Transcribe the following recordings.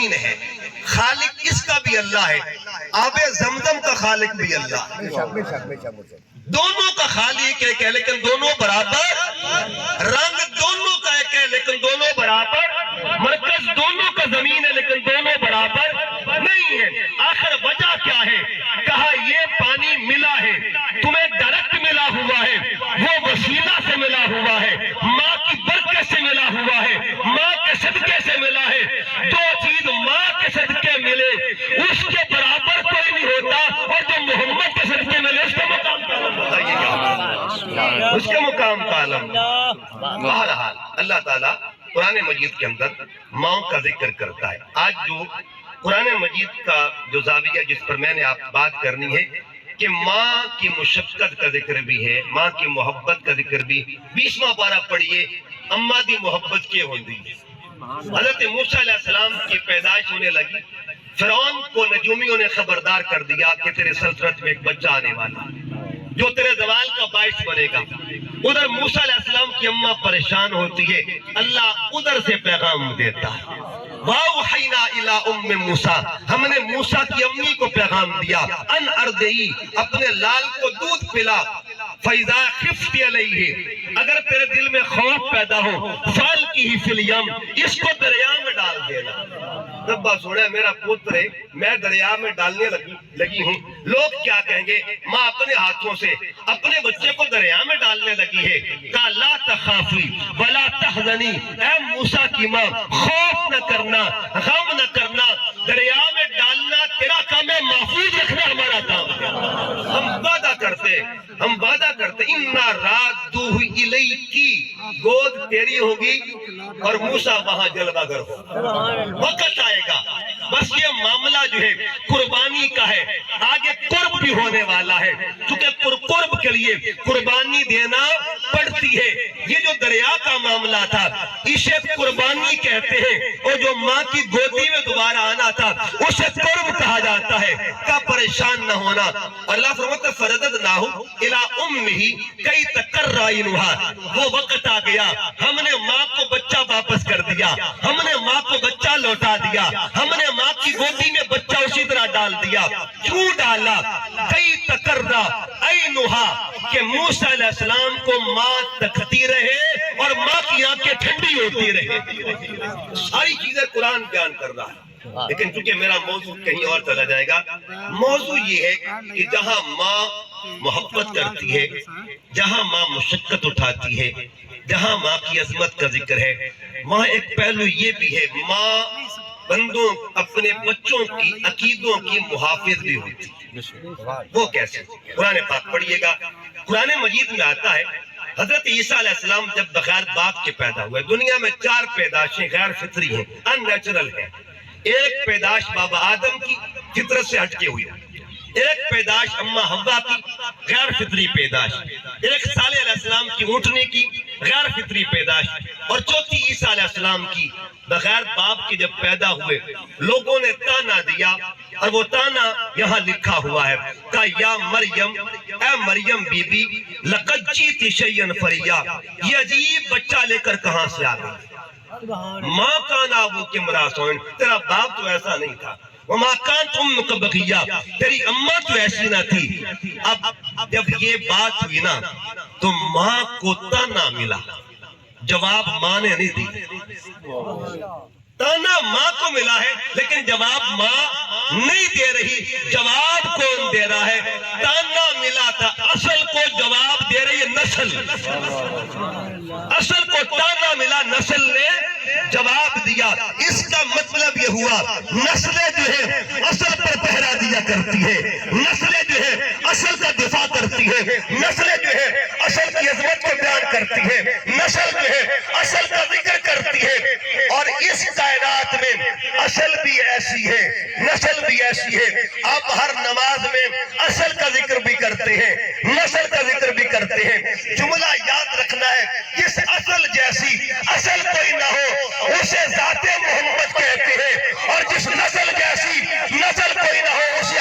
زمین ہے، خالق اس کا بھی اللہ ہے، آب زمزم کا خالق بھی اللہ ہے، دونوں کا خالق ایک ہے لیکن دونوں برابر، رنگ دونوں کا ایک ہے لیکن دونوں برابر، مرکز دونوں کا زمین ہے لیکن دونوں برابر نہیں ہے۔ آخر وجہ کیا ہے؟ کہا یہ پانی ملا ہے، تمہیں ڈائریکٹ ملا ہوا ہے، وہ وسیلہ سے ملا ہوا ہے، ماں کی برکت سے ملا ہوا ہے، ماں کے صدقے سے ملا ہے۔ جو چیز ماں کے صدقے ملے اس کے برابر کوئی نہیں ہوتا، اور جو محمد کے صدقے ملے اس کے مقام کا عالم بتائیے کیا، اس کے مقام کا عالم۔ بہرحال اللہ تعالیٰ قرآن مجید کے اندر ماں کا ذکر کرتا ہے۔ آج جو قرآن مجید کا جو زاویہ جس پر میں نے آپ بات کرنی ہے کہ ماں کی مشقت کا ذکر بھی ہے، ماں کی محبت کا ذکر بھی۔ 20واں پارہ پڑھیے، اماں دی محبت کے ہوندی۔ حضرت موسیٰ علیہ السلام کی پیدائش ہونے لگی، فرعون کو نجومیوں نے خبردار کر دیا کہ تیرے سلطنت میں ایک بچہ آنے والا جو تیرے زوال کا باعث بنے گا۔ ادھر موسیٰ علیہ السلام کی اماں پریشان ہوتی ہے، اللہ ادھر سے پیغام دیتا ہے، وَأَوْحَيْنَا إِلَىٰ أُمِّ مُوسَىٰ، ہم نے موسیٰ کی امی کو پیغام دیا، ان اردئی، اپنے لال کو دودھ پلا، فَإِذَا خِفْتِ عَلَيْهِ، اگر تیرے دل میں خوف پیدا ہو، فَأَلْقِهِ فِي الْيَمِّ، اس کو دریا میں ڈال دینا۔ ربا سوڑا میرا پوتر ہے، میں دریا میں ڈالنے لگی ہوں، لوگ کیا کہیں گے؟ ماں اپنے ہاتھوں سے اپنے بچے کو دریا میں ڈالنے لگی ہے۔ کہا لا تخافی ولا تحزنی، اے موسیٰ کی ماں خوف نہ کرنا، غم نہ کرنا، دریا میں ڈالنا تیرا کام ہے، محفوظ رکھنا ہمارا کام ہے۔ ہم وعدہ کرتے اِنَّا رَادُّهُ إِلَيْكِ، گود تیری ہوگی اور موسیٰ وہاں جلوہ گر ہو، وقت آئے گا۔ بس یہ معاملہ جو ہے قربانی کا ہے، آگے قرب بھی ہونے والا ہے، کیونکہ قرب کے لیے قربانی دینا پڑتی ہے۔ یہ جو دریا کا معاملہ تھا اسے قربانی کہتے ہیں، اور جو ماں کی گودی میں دوبارہ آنا تھا اسے قرب کہا جاتا ہے۔ کا پریشان نہ ہونا، اللہ فرماتا ہے فَرَدَدْنَاهُ إِلَىٰ أُمِّهِ كَيْ تَقَرَّ عَيْنُهَا، وہ وقت آ گیا، ہم نے ماں کو بچہ واپس کر دیا، ہم نے ماں کو بچہ لوٹا دیا، ہم نے ماں کی گودی میں بچہ اسی طرح ڈال دیا۔ کیوں ڈالا؟ کئی تقرر عینھا، کہ موسیٰ علیہ السلام کو ماں تکتی رہے اور ماں کی آنکھیں ٹھنڈی ہوتی رہے۔ ساری چیزیں قرآن بیان کر رہا ہے، لیکن چونکہ میرا موضوع کہیں اور چلا جائے گا، موضوع یہ ہے کہ جہاں ماں محبت کرتی ہے، جہاں ماں مشقت اٹھاتی ہے، جہاں ماں کی عظمت کا ذکر ہے، وہاں ایک پہلو یہ بھی ہے، ماں بندوں اپنے بچوں کی عقیدوں کی محافظ بھی ہوتی ہے۔ وہ کیسے؟ قرآن پاک پڑھیے گا، قرآن مجید میں آتا ہے حضرت عیسیٰ علیہ السلام جب بغیر باپ کے پیدا ہوئے، دنیا میں 4 پیدائشیں غیر فطری ہیں، ان نیچرل ہیں۔ ایک پیدائش بابا آدم کی فطرت سے ہٹ کے ہوئی، ایک پیدائش اماں حوا کی غیر فطری پیدائش، ایک صالح علیہ السلام کی اونٹنی کی غیر فطری پیدائش، اور چوتھی عیسیٰ علیہ السلام کی بغیر باپ کے جب پیدا ہوئے لوگوں نے تانا دیا، اور وہ تانا یہاں لکھا ہوا ہے، کہا یا مریم، اے مریم بی بی، لقد جیت شیئا فریا، یہ عجیب بچہ لے کر کہاں سے آ گئی؟ ماں کا نابو کے مراسوئن، تیرا باپ تو ایسا نہیں تھا، وَمَا كَانْتُ أُمُّكَ بَغِيًّا، تیری اماں تو ایسی نہ تھی۔ اب جب یہ بات ہوئی نا تو ماں کو تانا ملا، جواب ماں نے نہیں دی۔ تانا ماں کو ملا ہے لیکن جواب ماں نہیں دے رہی، جواب کون دے رہا ہے؟ تانا ملا تھا، اصل کو جواب دے رہی ہے نسل، اصل کو تانا ملا، نسل نے جواب دیا۔ اس کا مطلب یہ ہوا نسلیں جو ہے اصل پر پہرا دیا کرتی ہے، نسلیں جو ہے اصل کا دفاع کرتی ہے، نسلیں جو ہے اصل کی عظمت کو بیان کرتی ہے، نسل جو ہے اصل کا ذکر کرتی ہے۔ اور اس کائنات میں اصل بھی ایسی ہے، نسل بھی ایسی ہے۔ آپ ہر نماز میں اصل کا ذکر بھی کرتے ہیں، نسل کا ذکر بھی کرتے ہیں۔ جملہ یاد رکھنا ہے، جس اصل جیسی اصل کوئی نہ ہو اسے ذات محمد کہتے ہیں، اور جس نسل جیسی نسل کوئی نہ ہو اسے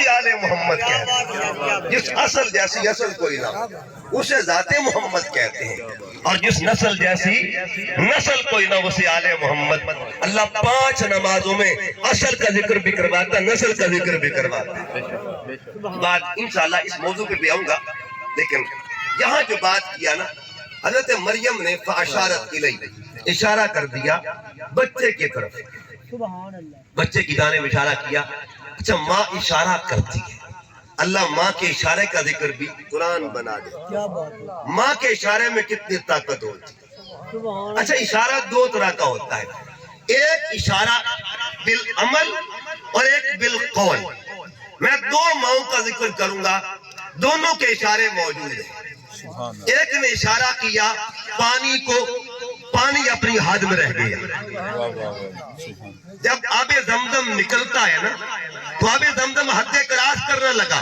آل محمد کہتے ہیں۔ جس اصل جیسی اصل کوئی نہ ہو اسے ذات محمد کہتے ہیں۔ اور جس نسل جیسی نسل کوئی نہ اسے آل محمد. اللہ 5 نمازوں میں اصل کا ذکر بھی کرواتا، نسل کا ذکر بھی کرواتا. بات انشاءاللہ اس موضوع پہ بھی آؤں گا، لیکن یہاں جو بات کیا نا حضرت مریم نے فاشارت الیہ، اشارہ کر دیا بچے کی طرف، بچے کی جانب اشارہ کیا. اچھا ماں اشارہ کرتی ہے، اللہ ماں کے اشارے کا ذکر بھی قرآن بنا دے. ماں کے اشارے میں کتنی طاقت ہوتی ہے. اچھا اشارہ 2 طرح کا ہوتا ہے، ایک اشارہ بالعمل اور ایک بالقول. میں 2 ماؤں کا ذکر کروں گا، دونوں کے اشارے موجود ہیں. ایک نے اشارہ کیا پانی کو، پانی اپنی حد میں رہ گیا. جب آب زمزم نکلتا ہے نا تو آب زمزم حد کراس کرنے لگا،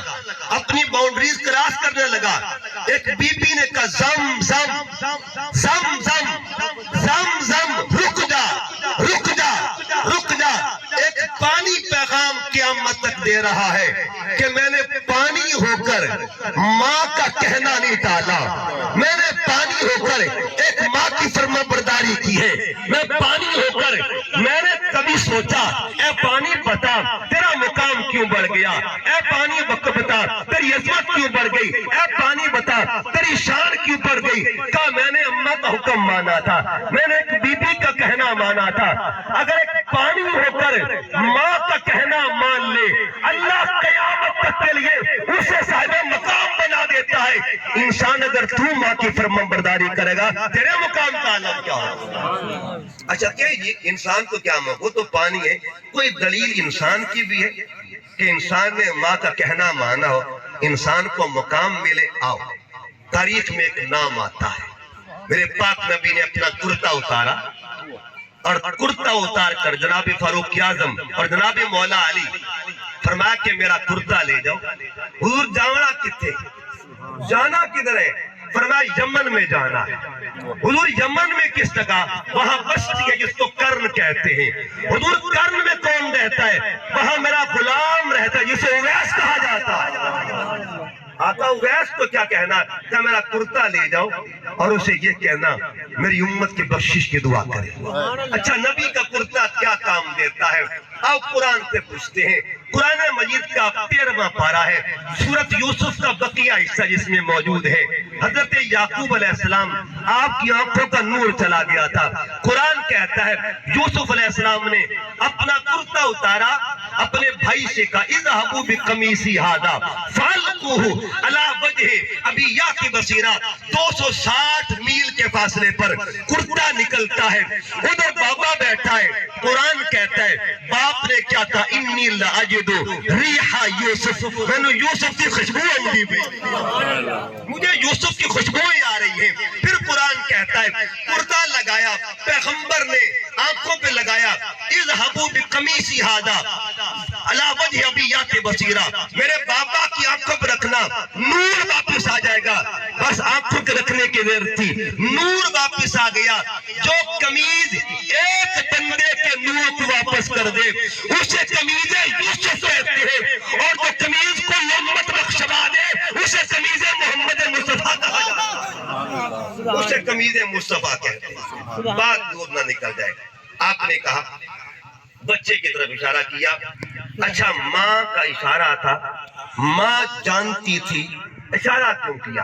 اپنی باؤنڈریز کراس کرنے لگا. ایک بی بی نے کہا زم زم زم زم زم زم، رک جا رک جا رک جا. ایک پانی پیغام قیامت تک دے رہا ہے کہ میں نے پانی ہو کر ماں کا کہنا نہیں ٹالا، میں نے پانی ہو کر ایک ماں کی فرما برداری کی ہے. میں پانی ہو کر میں نے کبھی سوچا اے پانی بتا تیرا مقام کیوں بڑھ گیا، اے پانی بتا تیری عظمت کیوں بڑھ گئی، اے پانی بتا تیری شان کیوں بڑھ گئی. کہا میں نے اماں کا حکم مانا تھا، میں نے ایک بی بی کا کہنا مانا تھا. اگر ایک پانی ہو کر ماں کا کہنا مان لے، اللہ قیامت تک کے لیے اسے صاحب مقام بنا دیتا ہے. انسان اگر تو ماں کی فرمان برداری کرے گا تیرے مقام کا عالم کیا ہوگا. اچھا کہ انسان کو کیا ماں، وہ تو پانی ہے. کوئی دلیل انسان کی بھی ہے کہ انسان نے ماں کا کہنا مانا ہو انسان کو مقام ملے؟ آؤ تاریخ میں ایک نام آتا ہے. میرے پاک نبی نے اپنا کرتا اتارا اور کرتا اتار کر جناب فاروق اعظم اور جناب مولا علی فرمایا کہ میرا کرتا لے جاؤ. حضور جانا کتنے، جانا کدھر ہے؟ فرمایا یمن میں جانا ہے. حضور یمن میں کس جگہ؟ وہاں بستی ہے جس کو کرن کہتے ہیں. حضور کرن میں کون رہتا ہے؟ وہاں میرا غلام رہتا ہے جسے اویس کہا جاتا ہے. آقا اویس کو کیا کہنا کہ میرا کرتا لے جاؤ اور اسے یہ کہنا میری امت کی بخشش کی دعا کرے. اچھا نبی کا کرتا کیا کام دیتا ہے؟ آؤ قرآن سے پوچھتے ہیں. قرآن مجید کا 13واں پارہ ہے، سورت یوسف کا بقیہ حصہ جس میں موجود ہے. حضرت یعقوب علیہ السلام آپ کی آنکھوں کا نور چلا گیا تھا. قرآن کہتا ہے یوسف علیہ السلام نے اپنا کرتا اتارا، اپنے بھائی سے کہا اذهبوا بقمیصی ھذا فالقوہ علی وجہ ابیۃ بصیرہ. 260 میل کے فاصلے پر کرتا نکلتا ہے، ادھر بابا بیٹھا ہے. قرآن کہتا ہے باپ نے کیا کہا انی لاجد ریح یوسف، میں نے یوسف کی خوشبو اندھی پہ، مجھے یوسف کی خوشبوئیں آ رہی ہیں. پھر قرآن کہتا ہے کرتا لگایا، پیغمبر نے آنکھوں پہ لگایا اذهبوا بقمیصی ھذا علی وجہ ابیۃ بصیرہ. میرے بابا کی آنکھوں پہ رکھنا نور واپس آ جائے گا. بس آنکھوں کے رکھنے کی دیر تھی، نور واپس آ گیا. جو قمیض ایک بندے کے نور کو واپس کر دے اسے قمیض یوسف کہتے ہیں، اور جو قمیض کو امت بخشوا دے اسے قمیض محمد مصطفیٰ کہا جاتا ہے، اسے قمیض مصطفیٰ کہتے ہیں. بات دور نہ نکل جائے. آپ نے کہا بچے کی طرف اشارہ کیا. اچھا ماں کا اشارہ تھا، ماں جانتی تھی، اشارہ کیوں کیا؟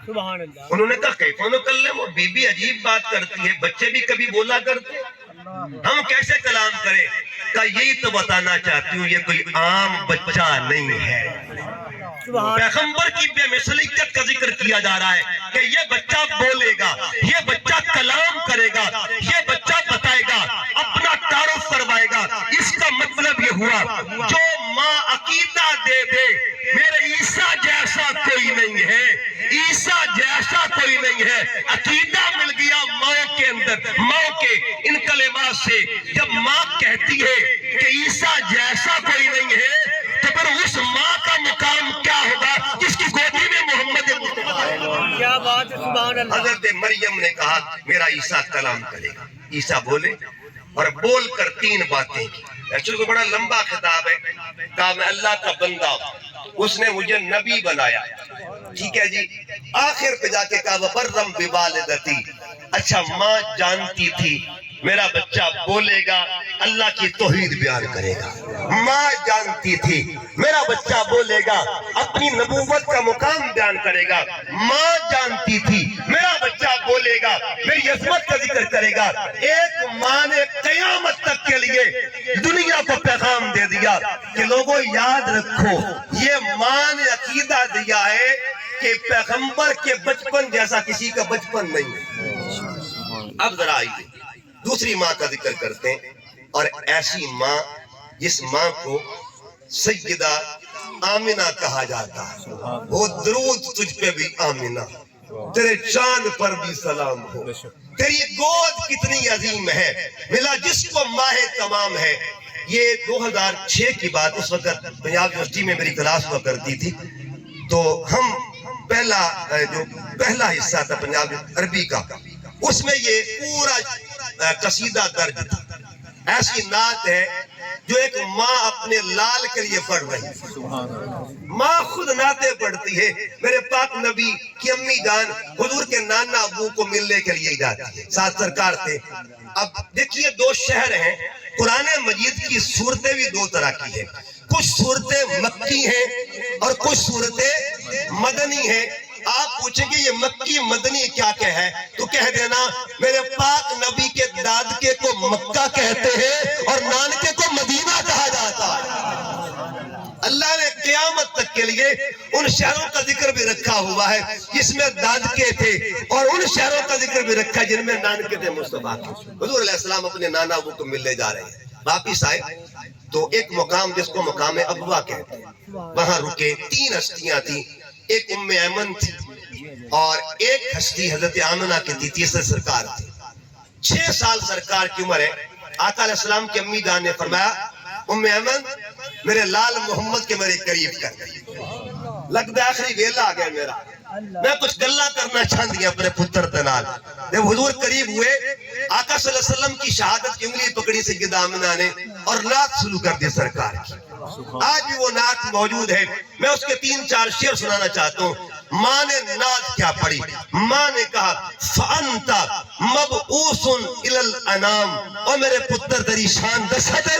انہوں نے کہا کیف نکلم، وہ بی بی عجیب بات کرتی ہے، بچے بھی کبھی بولا کرتے، ہم کیسے کلام کریں؟ کہا یہی تو بتانا چاہتی ہوں یہ کوئی عام بچہ نہیں ہے. پیغمبر کی بے مثلیت کا ذکر کیا جا رہا ہے کہ یہ بچہ بولے گا، یہ بچہ کلام کرے گا، یہ بچہ بتائے گا، اپنا تعارف کروائے گا. اس کا مطلب یہ ہوا جو ماں عقیدہ دے دے میرے عیسیٰ جیسا کوئی نہیں ہے، عیسیٰ جیسا کوئی نہیں ہے. عقیدہ مل گیا ماں کے اندر. ماں کے ان کلمات سے جب ماں کہتی ہے کہ عیسیٰ جیسا کوئی نہیں ہے تو پھر اس ماں کا مقام کیا ہوگا جس کی گودی میں محمد مصطفیٰ. کیا بات ہے، سبحان اللہ. حضرت مریم نے کہا میرا عیسیٰ کلام کرے گا. عیسیٰ بولے اور بول کر 3 باتیں کی. ایکچولی کو بڑا لمبا خطاب ہے. کہا میں اللہ کا بندہ ہوں، اس نے مجھے نبی بنایا. ٹھیک ہے جی. آخر پہ جا کے کہا وَبَرًّا بِوَالِدَتِي. اچھا ماں جانتی تھی میرا بچہ بولے گا اللہ کی توحید بیان کرے گا. ماں جانتی تھی میرا بچہ بولے گا اپنی نبوت کا مقام بیان کرے گا. ماں جانتی تھی میرا بچہ بولے گا میری عظمت کا ذکر کرے گا. ایک ماں نے قیامت تک کے لیے دنیا کو پیغام دے دیا کہ لوگوں یاد رکھو یہ ماں نے عقیدہ دیا ہے کہ پیغمبر کے بچپن جیسا کسی کا بچپن نہیں ہے. اب ذرا آئیے دوسری ماں کا ذکر کرتے ہیں، اور ایسی ماں جس ماں کو سیدہ آمنہ کہا جاتا ہے. وہ درود تجھ پہ بھی آمنہ، تیرے چاند پر بھی سلام ہو. تیری گود کتنی عظیم ہے، ملا جس کو ماہ تمام ہے. یہ 2006 کی بات، اس وقت پنجاب یونیورسٹی میں میری کلاس ہوا کرتی تھی، تو ہم پہلا حصہ تھا پنجاب عربی کا، اس میں یہ پورا قصیدہ درج تھا. ایسی نعت ہے جو ایک ماں اپنے لال کے لیے پڑھ رہی ہے. ماں خود نعتیں پڑھتی ہے. میرے پاک نبی کی امی جان حضور کے نانا ابو کو ملنے کے لیے جاتی ہے، ساتھ سرکار تھے. اب دیکھیے دو شہر ہیں، قرآن مجید کی صورتیں بھی دو طرح کی ہیں. کچھ صورتیں مکی ہیں اور کچھ صورتیں مدنی ہیں. آپ پوچھیں گے یہ مکی مدنی کیا کہ ہے تو کہہ دینا میرے پاک نبی کے دادکے کو مکہ کہتے ہیں اور نانکے کو مدینہ کہا جاتا ہے. اللہ نے قیامت تک کے لیے ان شہروں کا ذکر بھی رکھا ہوا ہے جس میں دادکے تھے، اور ان شہروں کا ذکر بھی رکھا جن میں نانکے تھے. مصطفیٰ حضور علیہ السلام اپنے نانا ابو کو ملنے جا رہے ہیں. واپس آئے تو ایک مقام جس کو مقام ابوا کہتے ہیں، وہاں رکے. 3 ہستیاں تھیں، ایک ام ایمن تھی اور ایک ہستی حضرت آمنہ کی تھی، تیسرے سرکار تھی. 6 سال سرکار کی عمر ہے. آقا علیہ السلام کی امی جان نے فرمایا ام ایمن میرے لال محمد کے میرے قریب کر گئی. لگتا آخری ویلا آ گیا میرا، میں کچھ گلا کرنا چاہتی اپنے پتر دنال. جب حضور قریب ہوئے آقا صلی اللہ علیہ وسلم کی شہادت کی انگلی پکڑی سیدہ آمنہ نے اور نعت شروع کر دی سرکار کی. آج بھی وہ نعت موجود ہے. میں اس کے 3-4 شعر سنانا چاہتا ہوں. ماں نے نعت کیا پڑھی؟ ماں نے کہا فَأَنْتَ مَبْعُوثٌ إِلَى الْأَنَامِ. اور میرے پتر تیری شان دست ہے،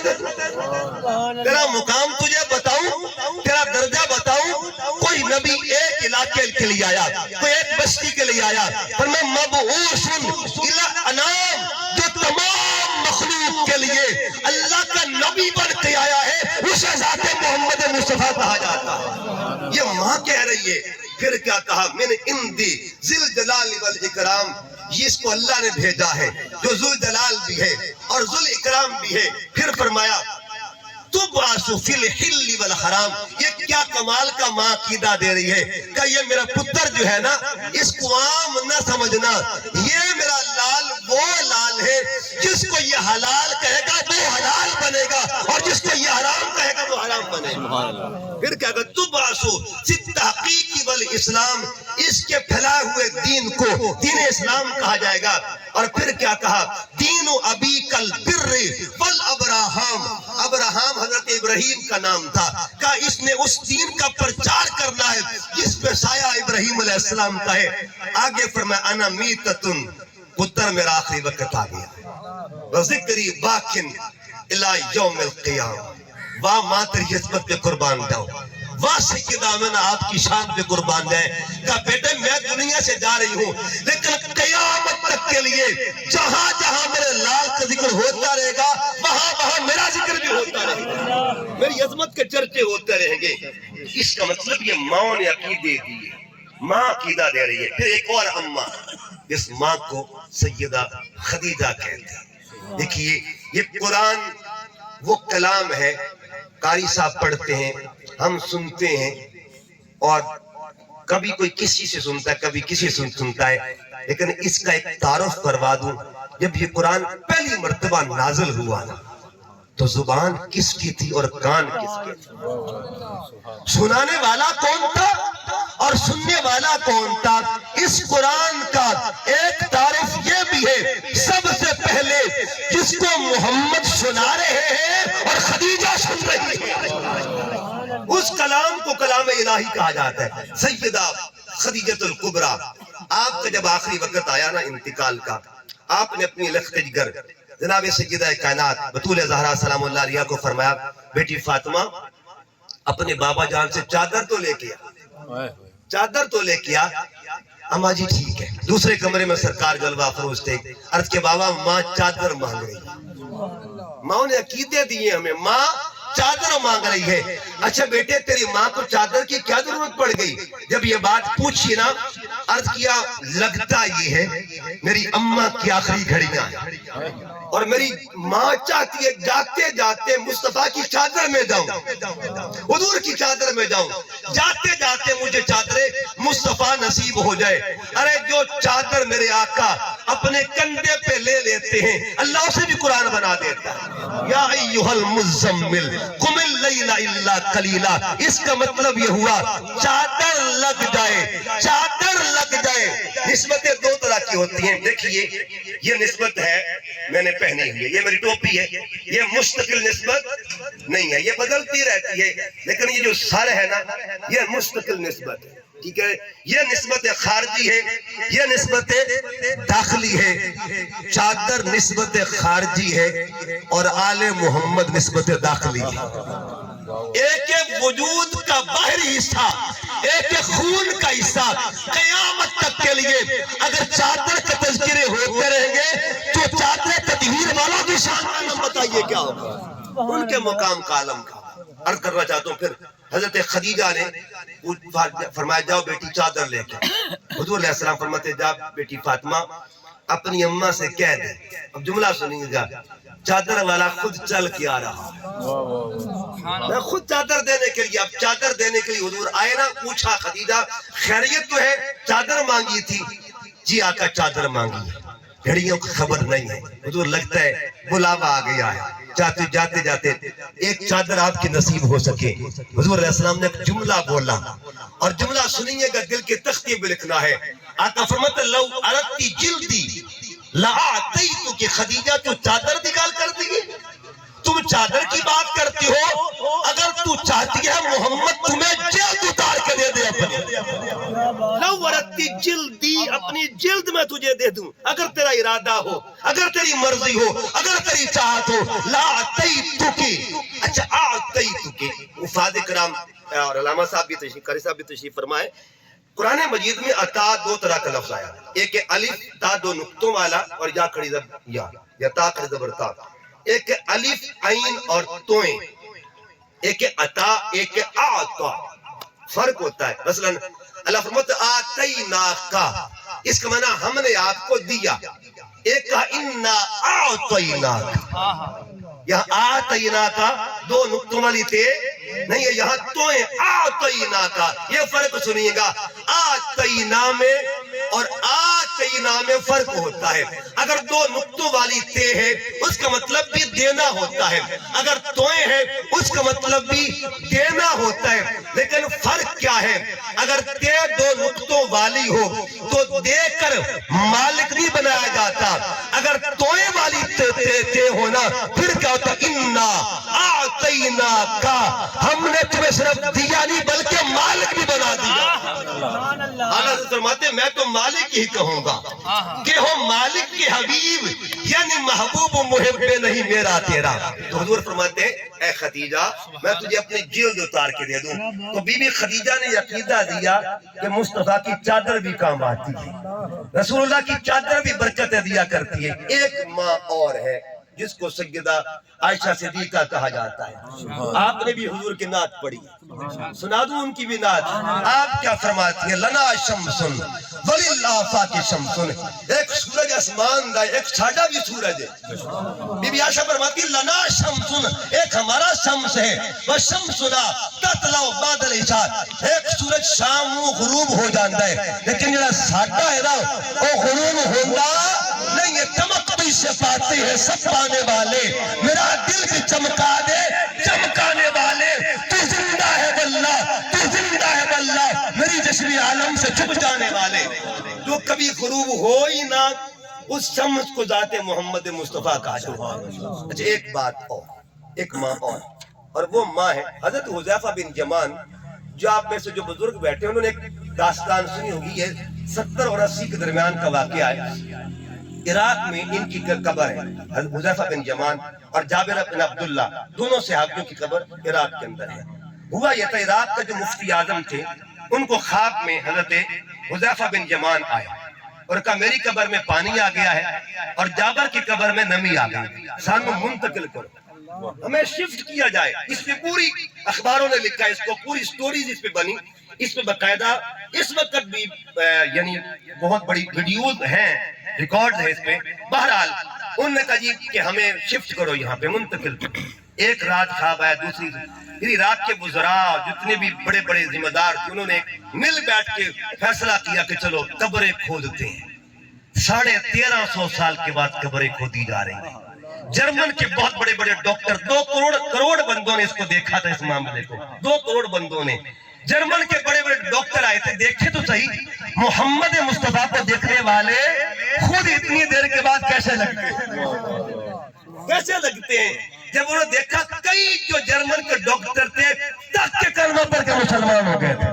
تیرا مقام تجھے بتاؤں، تیرا درجہ بتاؤں. کوئی نبی ایک علاقے کے لیے آیا، کوئی ایک بستی کے لیے آیا، پر میں مبعوثٌ إِلَى الْأَنَامِ جو تمام مخلوق کے لیے اللہ کا نبی بن کے آیا ہے، اسے ذات محمد مصطفیٰ کہا جاتا ہے. یہ ماں کہہ رہی ہے. پھر کیا کہا من عندی ذل جلال والاکرام. یہ اس کو اللہ نے بھیجا ہے جو ذل جلال بھی ہے اور ذل اکرام بھی ہے. پھر فرمایا تبعث فی الحل والحرام. یہ کیا کمال کا ماں عقیدہ دے رہی ہے کہ یہ میرا پتر جو ہے نا، اس کو عام نہ سمجھنا، یہ میرا لال وہ لال ہے جس کو یہ حلال کہے گا وہ حلال بنے گا، اور جس کو یہ حرام کہے گا وہ حرام بنے گا. پھر کیا کہا تبعث فی التحقیق والاسلام. اس کے پھیلائے ہوئے دین کو دین اسلام کہا جائے گا. اور پھر کیا کہا دین ابیک البر والابراہام. ابراہام حضرت ابراہیم کا نام تھا. کہا اس نے اس دین کا پرچار کرنا ہے جس پہ سایہ ابراہیم علیہ السلام کا ہے. آگے فرمایا انا میتتن. پتر میرا آخری وقت آ گیا. وذکری باکن الی یوم القیامہ. واہ ماں تیری عظمت پہ قربان جاؤں، واہ سیدہ آمنہ آپ کی شان پہ قربان جائیں. کہا بیٹے میں دنیا سے جا رہی ہوں لیکن قیامت تک کے لیے جہاں جہاں میرے لال کا ذکر ہوتا رہے گا وہاں وہاں میرا ذکر بھی ہوتا رہے گا، میری عظمت کے چرچے ہوتے رہیں گے. اس کا مطلب یہ ماں نے عقیدے دی ہے، ماں عقیدہ دے رہی ہے. پھر ایک اور اماں اس ماں کو سیدہ خدیجہ کہتے ہیں. دیکھیے یہ قرآن وہ کلام ہے، قاری صاحب پڑھتے ہیں، ہم سنتے ہیں، اور کبھی کوئی کسی سے سنتا ہے کبھی کسی سے سنتا ہے. لیکن اس کا ایک تعارف کروا دوں. جب یہ قرآن پہلی مرتبہ نازل ہوا نا تو زبان کس کی تھی اور کان کس کے تھے؟ سنانے والا کون تھا اور سننے والا کون تھا؟ اس قرآن کا ایک تعارف یہ بھی ہے سب سے پہلے جس کو محمد سنا رہے ہیں اور خدیجہ سن رہی ہے، اس کلام کو کلام الہی کہا جاتا ہے. سیدہ خدیجۃ الکبریٰ، آپ کا جب آخری وقت آیا نا انتقال کا، آپ نے اپنی لخت جگر جناب سیدہ کائنات بطول زہرا سلام اللہ علیہ کو فرمایا بیٹی فاطمہ اپنے بابا جان سے چادر تو لے کے آ، چادر تو لے کے آ۔ اما جی ٹھیک ہے۔ دوسرے کمرے میں سرکار جلوہ افروز تھے، عرض کے بابا ماں چادر مانگ رہی ہے، ماں نے عقیدے دیے ہمیں، ماں چادر مانگ رہی ہے۔ اچھا بیٹے تیری ماں کو چادر کی کیا ضرورت پڑ گئی؟ جب یہ بات پوچھی نا، عرض کیا لگتا یہ ہے میری اماں کی آخری گھڑیاں ہیں اور میری ماں چاہتی ہے جاتے جاتے مصطفیٰ کی چادر میں جاؤں، حضور کی چادر میں جاؤں، جاتے جاتے مجھے چادر مصطفیٰ نصیب ہو جائے۔ ارے جو چادر میرے آقا اپنے کندھے پہ لے لیتے ہیں اللہ اسے بھی قرآن بنا دیتا ہے۔ یا ایھا المزمل قم اللیل الا قلیلا، اس کا مطلب یہ ہوا چادر لگ جائے، چادر لگ جائے۔ نسبتیں دو طرح کی ہوتی ہیں، دیکھیے یہ نسبت ہے میں نے پہنی ہوئی ہے، یہ میری ٹوپی ہے، یہ مستقل نسبت نہیں ہے، یہ بدلتی رہتی ہے، لیکن یہ جو سر ہے نا یہ مستقل نسبت ہے، ٹھیک ہے؟ یہ نسبت خارجی ہے، یہ نسبت داخلی ہے۔ چادر نسبت خارجی ہے اور آل محمد نسبت داخلی ہے۔ ایک ایک وجود کا باہری حصہ، ایک ایک خون کا حصہ قیامت تک کے لیے اگر چادر کے تذکرے ہوتے رہیں گے تو چادر تطہیر والا بھی شان عالم بتائیے کیا ہوگا، ان کے مقام کا عالم کا۔ عرض کرنا چاہتا ہوں پھر حضرت خدیجہ نے فرمایا جاؤ بیٹی چادر لے کے۔ حضور علیہ السلام فرماتے جا بیٹی فاطمہ اپنی اماں سے کہہ دے، اب جملہ سنیے گا، چادر والا خود چل کے آ رہا، میں خود چادر دینے کے لیے، اب چادر دینے کے لیے حضور آئے نا، پوچھا خدیجہ خیریت تو ہے؟ چادر مانگی تھی، جی آقا چادر مانگی ہے، گھڑیوں کی خبر نہیں ہے۔ حضور لگتا ہے بلاوا آ گیا ہے، چاہتے جاتے جاتے ایک چادر آپ کی نصیب ہو سکے۔ حضور علیہ السلام نے ایک جملہ بولا اور جملہ سنیے گا دل کے تختی پہ لکھنا ہے۔ آقا فرماتے لو اردتی جلدی لآتیتک، خدیجہ تو چادر نکال کر دی، تم چادر کی بات کرتی ہو، اگر تو چاہتی ہے محمد تمہیں جلد اتار کے دے دے اپنی، لو اردتی جلدی، اپنی جلد میں تجھے دے دوں، اگر تیرا ارادہ ہو، اگر تیری مرضی ہو، اگر تیری چاہت ہو، لآتیتک، اچھا آتیتک۔ وفاد کرام اور علامہ صاحب بھی تشریف، قاری صاحب بھی تشریف فرمائے، قرآن مجید میں عطا دو طرح کا لفظ آیا، ایک الف تا دو نقطوں والا اور یا کھڑی زبر یا تا کھڑی زبر تا، ایک الف عین اور توئیں، ایک عطا ایک آتا، فرق ہوتا ہے۔ مثلا اللہ فرماتا آتیناکا، اس کا معنی ہم نے آپ کو دیا، ایک کہا انا آتیناکا، یہاں آتیناکا دو نقطوں والی تے نہیں ہے، یہاں توئیں آتیناکا، یہ فرق سنیے گا، آتینا میں اور آتینا میں فرق ہوتا ہے۔ اگر دو نقطوں والی تے ہے اس کا مطلب بھی دینا ہوتا ہے، اگر توئیں ہے اس کا مطلب بھی دینا ہوتا ہے، لیکن فرق کیا ہے؟ اگر تے دو نقطوں والی ہو تو دے کر مالک نہیں بنایا جاتا، اگر توئیں والی تے ہونا پھر کیا ہوتا؟ انا آتینا کا، ہم نے تمہیں صرف دیا نہیں بلکہ مالک بھی بنا دیا۔ اللہ فرماتے میں تو مالک ہی کہوں گا کہ ہو مالک کے حبیب، یعنی محبوب و محب نہیں میرا تیرا۔ تو حضور فرماتے اے خدیجہ میں تجھے اپنی جلد اتار کے دے دوں۔ تو بی بی خدیجہ نے عقیدہ دیا کہ مصطفیٰ کی چادر بھی کام آتی ہے، رسول اللہ کی چادر بھی برکتیں دیا کرتی ہے۔ ایک ماں اور ہے جس کو سیدہ عائشہ صدیقہ کہا جاتا ہے، آپ نے بھی حضور کی نعت پڑھی، سنا دوں ان کی بھی نعت۔ آپ کیا فرماتی ہیں؟ لنا شمسن وللآفاق شمسن، ایک سورج اسمان دا ایک ساڈا بھی سورج ہے۔ بی بی عائشہ فرماتی لنا شمسن، ایک ہمارا شمس ہے، وشمسنا تطلع بعد العشاء، ایک سورج شام نو غروب ہو جاتا ہے، لیکن جڑا ساڈا ہے نا وہ غروب ہوندا نہیں ہے، چمک بھی سے پاتے ہیں سب پانے والے، میرا دل بھی چمکا دے چمکانے والے، تو زندہ ہے واللہ، تو زندہ ہے واللہ، میری جشنی عالم سے چھپ جانے والے، جو کبھی غروب ہو ہی نہ اس شمس کو ذات محمد مصطفیٰ کہا جاتا ہے۔ اچھا ایک بات اور، ایک ماں اور وہ ماں ہے حضرت حذیفہ بن یمان، جو آپ میں سے جو بزرگ بیٹھے انہوں نے ایک داستان سنی ہوگی، یہ 70 اور 80 کے درمیان کا واقعہ ہے۔ عراق میں ان کی قبر ہے، حضرت حذیفہ بن یمان اور جابر بن عبداللہ، دونوں صحابیوں کی قبر عراق کے اندر ہے۔ ہوا یہ تھا، عراق کا جو مفتی اعظم تھے ان کو خواب میں حضرت حذیفہ بن یمان آیا اور کہا میری قبر میں پانی آ گیا ہے اور جابر کی قبر میں نمی آ گئی، سانو منتقل کرو، ہمیں شفٹ کیا جائے۔ اس پہ پوری اخباروں نے لکھا ہے، اس کو پوری سٹوریز اس پہ بنی، اس پہ باقاعدہ اس وقت بھی یعنی بہت بڑی ویڈیوز ہیں، ریکارڈ ہے اس پہ۔ بہرحال انہوں نے کہا جی کہ ہمیں شفٹ کرو، یہاں پہ منتقل کرو۔ ایک رات خواب آیا، دوسری عراق کے وزراء جتنے بھی بڑے بڑے ذمہ دار تھے انہوں نے مل بیٹھ کے فیصلہ کیا کہ چلو قبریں کھودتے ہیں۔ 1350 سال کے بعد قبریں کھودی جا رہی ہیں۔ جرمن کے بہت بڑے بڑے ڈاکٹر، 2 کروڑ بندوں نے اس کو دیکھا تھا، اس معاملے کو 2 کروڑ بندوں نے، جرمن کے بڑے بڑے ڈاکٹر آئے تھے، دیکھے تو صحیح محمد مصطفیٰ کو دیکھنے والے خود اتنی دیر کے بعد کیسے لگتے ہیں۔ جب انہوں نے دیکھا کئی جو جرمن کے ڈاکٹر تھے تک کے کلمہ پر کے مسلمان ہو گئے تھے۔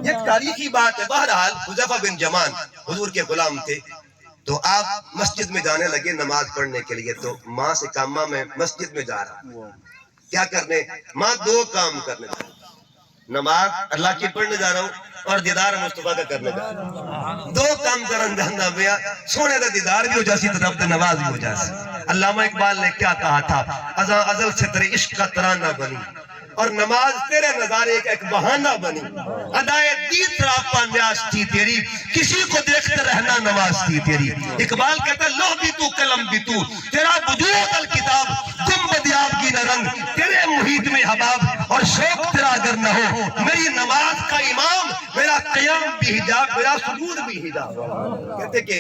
یہ تاریخی بات ہے۔ بہرحال حذیفہ بن یمان حضور کے غلام تھے، تو آپ مسجد میں جانے لگے نماز پڑھنے کے لیے۔ تو ماں سے کہا ماں میں مسجد میں جا رہا ہوں، کیا کرنے؟ ماں 2 کام کرنے جا رہا ہوں، نماز اللہ کی پڑھنے جا رہا ہوں اور دیدار مصطفیٰ کا کرنے جا رہا ہوں۔ 2 کام کرن جانا پیا، سونے دا دیدار بھی ہو جاسی تو رب دا نواز بھی ہو جاسی۔ علامہ اقبال نے کیا کہا تھا، ازاں ازل سے تیرے عشق کا ترانہ بنی اور نماز تیرے نظارے کا ایک بہانہ بنی، ادائے دید سراپا نیاز تھی تیری، کسی کو دیکھتے رہنا نماز تھی تیری۔ اقبال کہتا ہے لوح بھی تو قلم بھی تو، تیرا وجود الکتاب، گنبد آبگی نہ رنگ، تیرے محیط میں حباب اور شوق تیرا اگر نہ ہو، میری نماز کا امام، میرا قیام بھی حجاب، میرا سجود بھی حجاب۔ کہتے کہ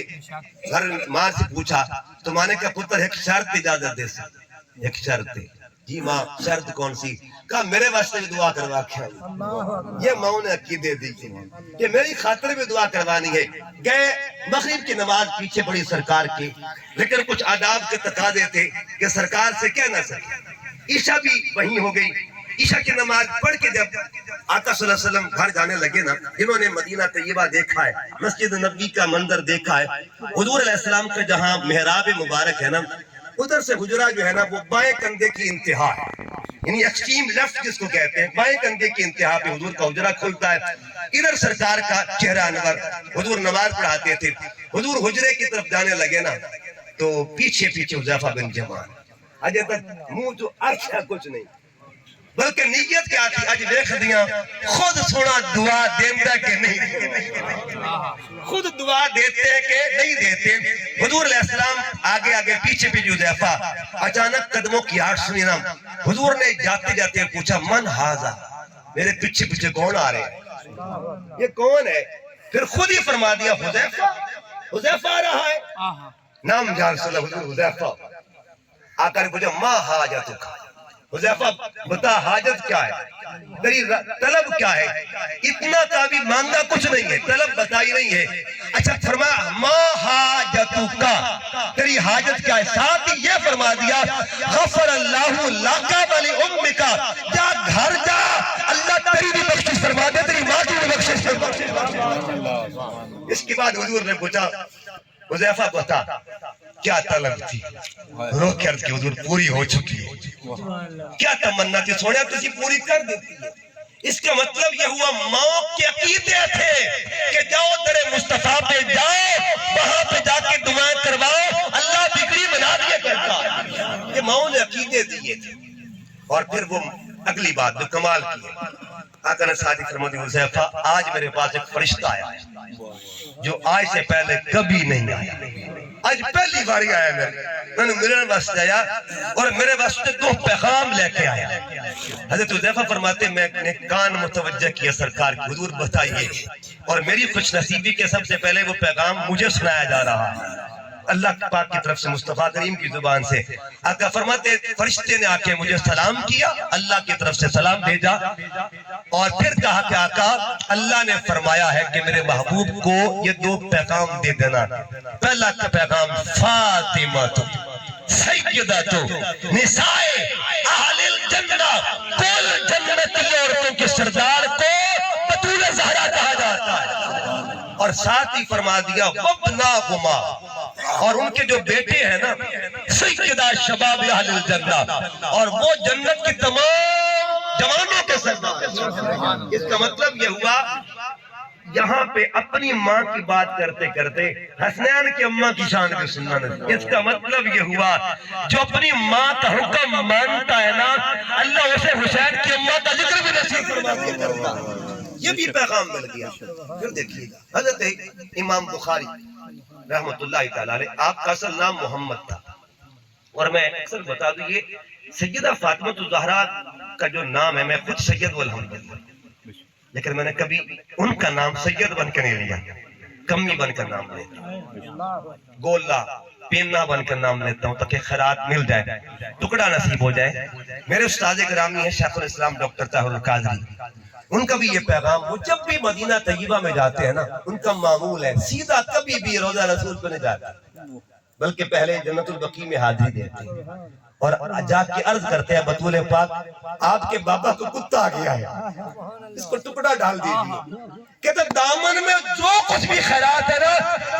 گھر ماں سے پوچھا تو ماں نے کہا پتر ایک شرط اجازت دے سکتے، ایک شرط ہے۔ جی ماں شرط کون سی؟ کہا میرے واسطے بھی دعا کروا کے آئی۔ یہ ماں نے عقیدے دی کہ میری خاطر بھی دعا کروانی ہے۔ گئے مغرب کی نماز پیچھے پڑی سرکار کی، لیکن کچھ آداب کے تقاضے تھے کہ سرکار سے کہہ نہ سکے۔ عشاء بھی وہیں ہو گئی۔ عشاء کی نماز پڑھ کے جب آقا صلی اللہ علیہ وسلم گھر جانے لگے نا، جنہوں نے مدینہ طیبہ دیکھا ہے، مسجد نبوی کا منظر دیکھا ہے، حضور علیہ السلام کا جہاں محراب مبارک ہے نا، ادھر سے حجرہ جو ہے نا وہ بائیں کندھے کی انتہا ہے، یعنی ایکسٹریم لیفٹ جس کو کہتے ہیں، بائیں کندھے کی انتہا پہ حضور کا حجرہ کھلتا ہے۔ ادھر سرکار کا چہرہ انور، حضور نماز پڑھاتے تھے۔ حضور حجرے کی طرف جانے لگے نا تو پیچھے پیچھے حذیفہ بن یمان، اجے تک منہ جو عرش ہے کچھ نہیں، بلکہ نیت کیا تھی؟ اج دیکھ دیاں خود سونا دعا دیندہ کہ نہیں، خود دعا دیتے کہ نہیں دیتے۔ حضور علیہ السلام آگے آگے پیچھے پیچھے حذیفہ، اچانک قدموں کی آہٹ سنی نا، حضور نے جاتے جاتے پوچھا من ھذا، میرے پیچھے پیچھے کون آ رہے ہیں، یہ کون ہے؟ پھر خود ہی فرما دیا حذیفہ، حذیفہ آ رہا ہے، نام جان صلی اللہ حضور حذیفہ۔ آقا نے پوچھا ما حاجتک، حذیفہ بتا حاجت کیا ہے، تیری طلب کیا ہے؟ اتنا کا بھی مانگا کچھ نہیں ہے، طلب بتائی نہیں ہے۔ اچھا فرمایا ما حاجتک، تیری حاجت کیا ہے؟ ساتھ ہی یہ فرما دیا غفر اللہ لک ولی امک، جا گھر جا، اللہ تیری بھی بخشش فرما دے، تیری ماں کی بھی بخشش فرما دے۔ اس کے بعد حضور نے پوچھا حذیفہ بتا کیا طلب تھی؟ رو کر کے حضور پوری ہو چکی ہے، کیا تمنا تھی؟ سونے تجھے پوری کر دیتی ہے۔ اس کا مطلب یہ ہوا ماں کے عقیدے تھے کہ جاؤ تیرے مصطفیٰ پہ جاؤ، وہاں پہ جا کے دعائیں کرواؤ، اللہ بگڑی بنا دیا کرتا۔ یہ ماں نے عقیدے دیے تھے۔ اور پھر وہ اگلی بات جو کمال کی ہے، آقا نے صادق فرمایا حذیفہ آج میرے پاس ایک فرشتہ آیا ہے جو آج سے پہلے کبھی نہیں آیا، آج پہلی باری آیا میں نے میرے واسطے آیا اور میرے واسطے 2 پیغام لے کے آیا۔ حضرت حذیفہ فرماتے میں نے کان متوجہ کیا سرکار کی، حضور بتائیے، اور میری خوش نصیبی کے سب سے پہلے وہ پیغام مجھے سنایا جا رہا ہے اللہ پاک کی طرف سے، مصطفیٰ کریم کی زبان سے۔ آقا فرماتے فرشتے نے آ کے مجھے سلام کیا، اللہ کی طرف سے سلام بھیجا، اور پھر کہا کہ آقا اللہ نے فرمایا ہے کہ میرے محبوب کو یہ 2 پیغام دے دینا۔ پہلا پیغام فاطمہ تو سیدہ نسائے اہل الجنہ، کل جنتی عورتوں کے سردار کو بطول زہرا کہا جاتا جاتا ہے، اور ساتھ ہی فرما دیا وَابْنَاهُمَا، اور ان کے جو بیٹے ہیں نا سیدہ شباب اہل الجنہ، اور وہ جنت کی تمام جوانوں کے سردار۔ اس کا مطلب یہ ہوا یہاں پہ اپنی ماں کی بات کرتے کرتے حسنین کی اماں کی شان بھی سننا نہیں۔ اس کا مطلب یہ ہوا جو اپنی ماں کا حکم مانتا ہے نا، اللہ اسے حسین کی اماں کا ذکر بھی نصیب فرما دیا کرتا۔ یہ بھی پیغام مل گیا۔ پھر دیکھیے گا حضرت امام بخاری رحمت اللہ تعالیٰ علیہ، آپ کا اصل نام محمد تھا، اور میں اکثر بتا دوں یہ سیدہ فاطمہ الزہرا کا جو نام ہے، میں خود سید والحمدللہ، لیکن میں نے کبھی ان کا نام سید بن کے نہیں لیا، کمی بن کر نام لیتا ہوں، گولہ پینا بن کر نام لیتا ہوں تاکہ خیرات مل جائے، ٹکڑا نصیب ہو جائے۔ میرے استاد گرامی ہیں شیخ الاسلام ڈاکٹر طاہر القادری، ان کا بھی یہ پیغام، وہ جب بھی مدینہ طیبہ میں جاتے ہیں نا، ان کا معمول ہے سیدھا کبھی بھی روضہ رسول پہ نہیں جاتا، بلکہ پہلے جنت البقیع میں حاضری دیتے ہیں اور جا کے عرض کرتے ہیں بطول پاک آپ کے بابا کو کتا آ گیا ہے، اس کو ٹکڑا ڈال دیجیے۔ کہتے دامن میں جو کچھ بھی خیرات ہے نا،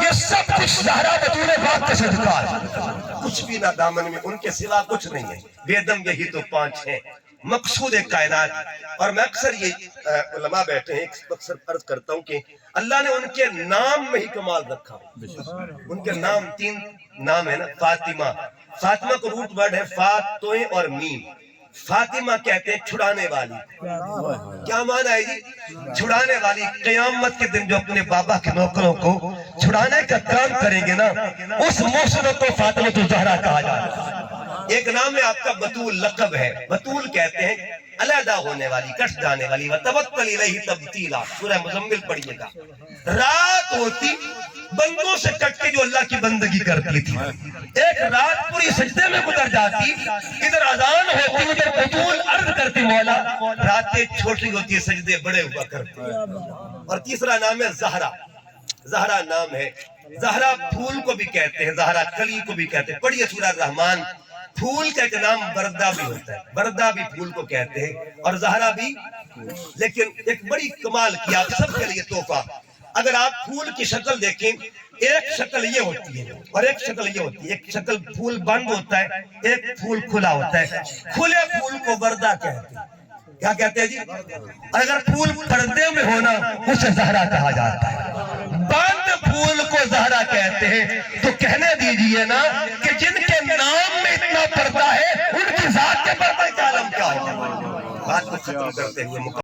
یہ سب کچھ زہرا بطول پاک کا صدقہ ہے، کچھ بھی نہ دامن میں ان کے سوا کچھ نہیں ہے، بے دم یہی تو پانچ ہیں مقصود کائنات۔ اور میں اکثر یہ علماء بیٹھے ہیں، اکثر عرض کرتا ہوں کہ اللہ نے ان کے نام میں ہی کمال رکھا، ان کے نام 3 نام ہے نا، فاطمہ، فاطمہ کو روٹ ورڈ ہے فات توئیں اور میم، فاطمہ کہتے ہیں چھڑانے والی، کیا معنی ہے جی؟ چھڑانے والی، قیامت کے دن جو اپنے بابا کے نوکروں کو چھڑانے کا کام کریں گے نا، اس محسن کو فاطمہ الزہرا کہا جاتا ہے۔ ایک نام ہے آپ کا بطول، لقب ہے، بطول کہتے ہیں علیحدہ ہونے والی، کٹ جانے والی، وَتَوَكَّلْ إِلَيْهِ تَبْتِيلًا، سورہ مزمل پڑھیے گا۔ رات ہوتی بندوں سے کٹ کے جو اللہ کی بندگی کرتی تھی، ایک رات پوری سجدے میں گزر جاتی، ادھر اذان ہوتی ادھر بطول عرض کرتی مولا، راتیں چھوٹی ہوتی سجدے بڑے ہوا کرتے۔ اور تیسرا نام ہے زہرا، زہرا نام ہے، زہرا پھول کو بھی کہتے ہیں، زہرا کلی کو بھی کہتے ہیں، پڑھیے سورہ الرحمن۔ پھول کا ایک نام بردہ بھی ہوتا ہے، بردہ بھی پھول کو کہتے ہیں اور زہرا بھی، لیکن ایک بڑی کمال کیا سب کے لیے تحفہ۔ اگر آپ پھول کی شکل دیکھیں، ایک شکل یہ ہوتی ہے اور ایک شکل یہ ہوتی ہے، ایک شکل پھول بند ہوتا ہے، ایک پھول کھلا ہوتا ہے، کھلے پھول کو بردہ کہتے ہیں۔ کیا کہتے ہیں جی؟ اگر پھول پردے میں ہونا اسے زہرا کہا جاتا ہے، بند پھول کو زہرا کہتے ہیں۔ تو کہنے دیجئے نا کہ جن کے نام میں اتنا پردہ ہے ان کی ذات کے پردے کا عالم کیا ہے؟ بات کو ختم کرتے ہوئے